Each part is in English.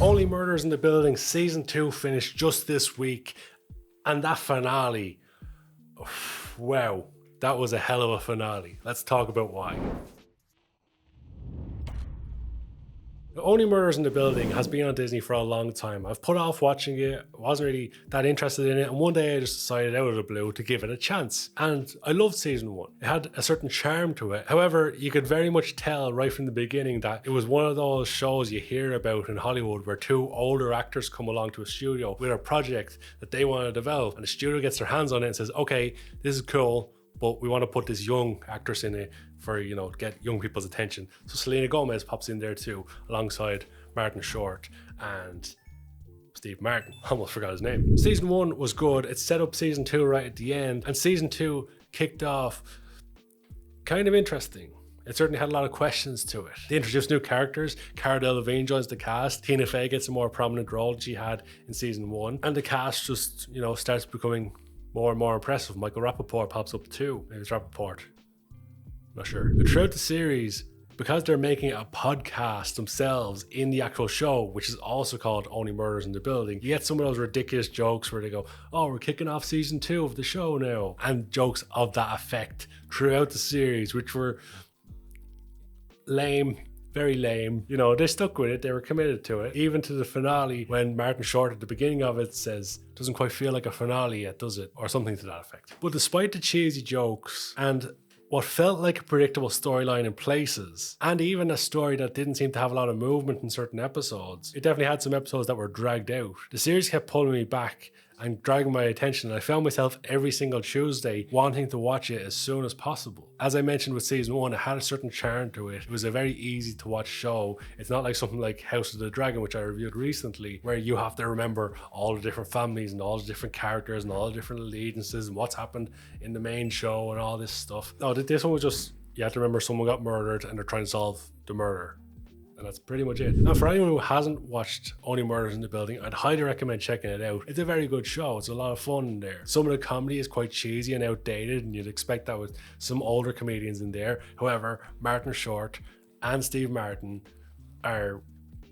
Only Murders in the Building Season 2 finished just this week, and that finale, wow, that was a hell of a finale. Let's talk about why. Only Murders in the Building has been on Disney for a long time. I've put off watching it, wasn't really that interested in it, and one day I just decided out of the blue to give it a chance. And I loved season 1. It had a certain charm to it. However, you could very much tell right from the beginning that it was one of those shows you hear about in Hollywood where two older actors come along to a studio with a project that they want to develop, and the studio gets their hands on it and says, okay, this is cool, but we want to put this young actress in it for, get young people's attention. So Selena Gomez pops in there too, alongside Martin Short and Steve Martin. Almost forgot his name. Season 1 was good. It set up season 2 right at the end, and season 2 kicked off kind of interesting. It certainly had a lot of questions to it. They introduced new characters. Cara Delevingne joins the cast. Tina Fey gets a more prominent role than she had in season 1. And the cast just, starts becoming more and more impressive. Michael Rappaport pops up too. Maybe it's Rappaport. Not sure. But throughout the series, because they're making a podcast themselves in the actual show, which is also called Only Murders in the Building, you get some of those ridiculous jokes where they go, oh, we're kicking off season 2 of the show now. And jokes of that effect throughout the series, which were lame. Very lame. They stuck with it. They were committed to it. Even to the finale, when Martin Short at the beginning of it says, doesn't quite feel like a finale yet, does it? Or something to that effect. But despite the cheesy jokes and what felt like a predictable storyline in places, and even a story that didn't seem to have a lot of movement in certain episodes, it definitely had some episodes that were dragged out. The series kept pulling me back and dragging my attention, and I found myself every single Tuesday wanting to watch it as soon as possible. As I mentioned with season 1, it had a certain charm to it. It was a very easy to watch show. It's not like something like House of the Dragon, which I reviewed recently, where you have to remember all the different families and all the different characters and all the different allegiances and what's happened in the main show and all this stuff. No, this one was just, you have to remember someone got murdered and they're trying to solve the murder. And that's pretty much it. Now, for anyone who hasn't watched Only Murders in the Building, I'd highly recommend checking it out. It's a very good show. It's a lot of fun in there. Some of the comedy is quite cheesy and outdated, and you'd expect that with some older comedians in there. However, Martin Short and Steve Martin are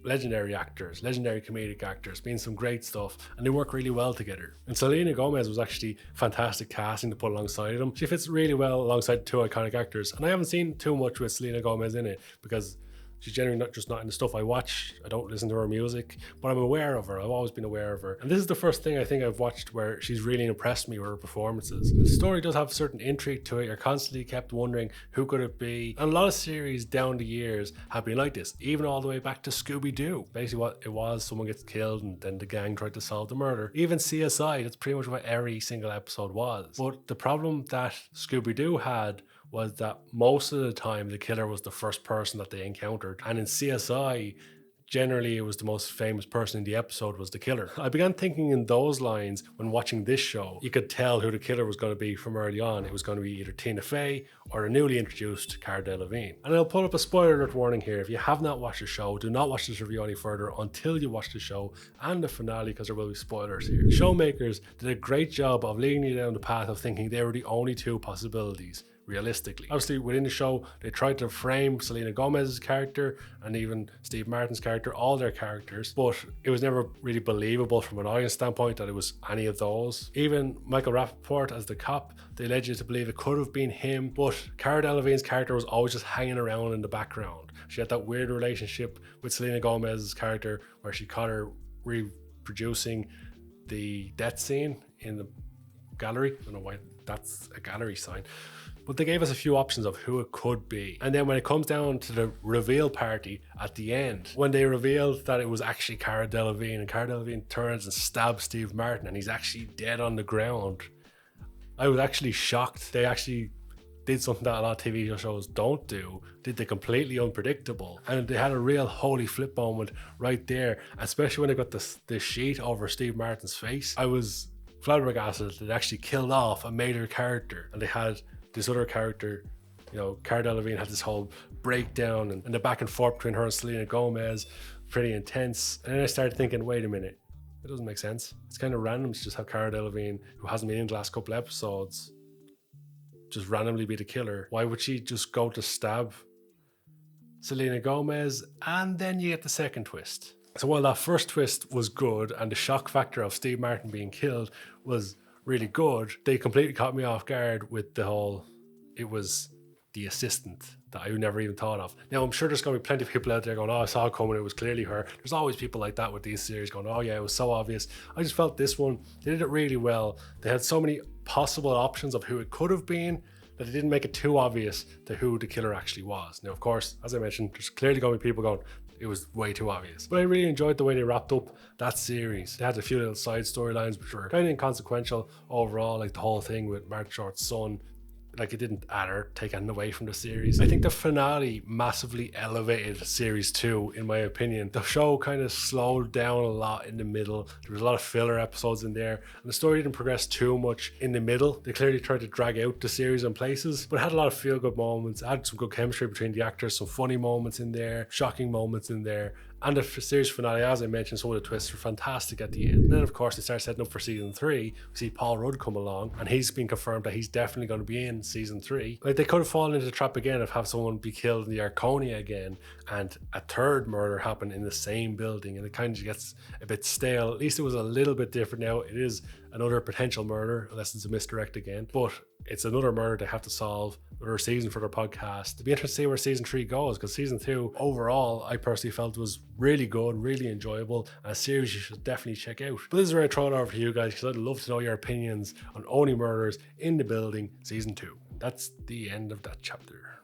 legendary actors, legendary comedic actors, being some great stuff, and they work really well together. And Selena Gomez was actually fantastic casting to put alongside them. She fits really well alongside two iconic actors, and I haven't seen too much with Selena Gomez in it because she's generally not in the stuff I watch. I don't listen to her music, but I'm aware of her. I've always been aware of her. And this is the first thing I think I've watched where she's really impressed me with her performances. The story does have a certain intrigue to it. You're constantly kept wondering who could it be. And a lot of series down the years have been like this, even all the way back to Scooby-Doo. Basically what it was, someone gets killed and then the gang tried to solve the murder. Even CSI, that's pretty much what every single episode was. But the problem that Scooby-Doo had was that most of the time the killer was the first person that they encountered. And in CSI, generally it was the most famous person in the episode was the killer. I began thinking in those lines when watching this show. You could tell who the killer was going to be from early on. It was going to be either Tina Fey or the newly introduced Cara Delevingne. And I'll put up a spoiler alert warning here. If you have not watched the show, do not watch this review any further until you watch the show and the finale, because there will be spoilers here. The showmakers did a great job of leading you down the path of thinking they were the only two possibilities. Realistically. Obviously, within the show, they tried to frame Selena Gomez's character and even Steve Martin's character, all their characters, but it was never really believable from an audience standpoint that it was any of those. Even Michael Rappaport as the cop, they led you to believe it could have been him, but Cara Delevingne's character was always just hanging around in the background. She had that weird relationship with Selena Gomez's character where she caught her reproducing the death scene in the gallery. I don't know why that's a gallery sign. But they gave us a few options of who it could be. And then when it comes down to the reveal party at the end, when they revealed that it was actually Cara Delevingne, and Cara Delevingne turns and stabs Steve Martin and he's actually dead on the ground, I was actually shocked. They actually did something that a lot of TV shows don't do. Did the completely unpredictable. And they had a real holy flip moment right there, especially when they got this sheet over Steve Martin's face. I was flabbergasted that they actually killed off a major character, and they had this other character, Cara Delevingne had this whole breakdown and the back and forth between her and Selena Gomez, pretty intense. And then I started thinking, wait a minute, it doesn't make sense. It's kind of random to just have Cara Delevingne, who hasn't been in the last couple of episodes, just randomly be the killer. Why would she just go to stab Selena Gomez? And then you get the second twist. So while that first twist was good and the shock factor of Steve Martin being killed was really good, they completely caught me off guard with the whole, it was the assistant that I never even thought of. Now, I'm sure there's going to be plenty of people out there going, oh, I saw it coming, it was clearly her. There's always people like that with these series going, oh yeah, it was so obvious. I just felt this one, they did it really well. They had so many possible options of who it could have been that they didn't make it too obvious to who the killer actually was. Now, of course, as I mentioned, there's clearly going to be people going, it was way too obvious. But I really enjoyed the way they wrapped up that series. They had a few little side storylines which were kind of inconsequential overall, like the whole thing with Martin Short's son. Like, it didn't add or take anything away from the series. I think the finale massively elevated series 2, in my opinion. The show kind of slowed down a lot in the middle. There was a lot of filler episodes in there, and the story didn't progress too much in the middle. They clearly tried to drag out the series in places, but it had a lot of feel-good moments. It had some good chemistry between the actors, some funny moments in there, shocking moments in there. And the series finale, as I mentioned, some of the twists were fantastic at the end. And then, of course, they start setting up for season 3. We see Paul Rudd come along, and he's been confirmed that he's definitely going to be in season 3. Like, they could have fallen into the trap again of have someone be killed in the Arconia again, and a third murder happen in the same building, and it kind of gets a bit stale. At least it was a little bit different now. It is another potential murder, unless it's a misdirect again. But it's another murder they have to solve. Another season for their podcast. It'd be interesting to see where season 3 goes, because season 2 overall I personally felt was really good, really enjoyable, and a series you should definitely check out. But this is where I throw it over to you guys, because I'd love to know your opinions on Only Murders in the Building season 2. That's the end of that chapter.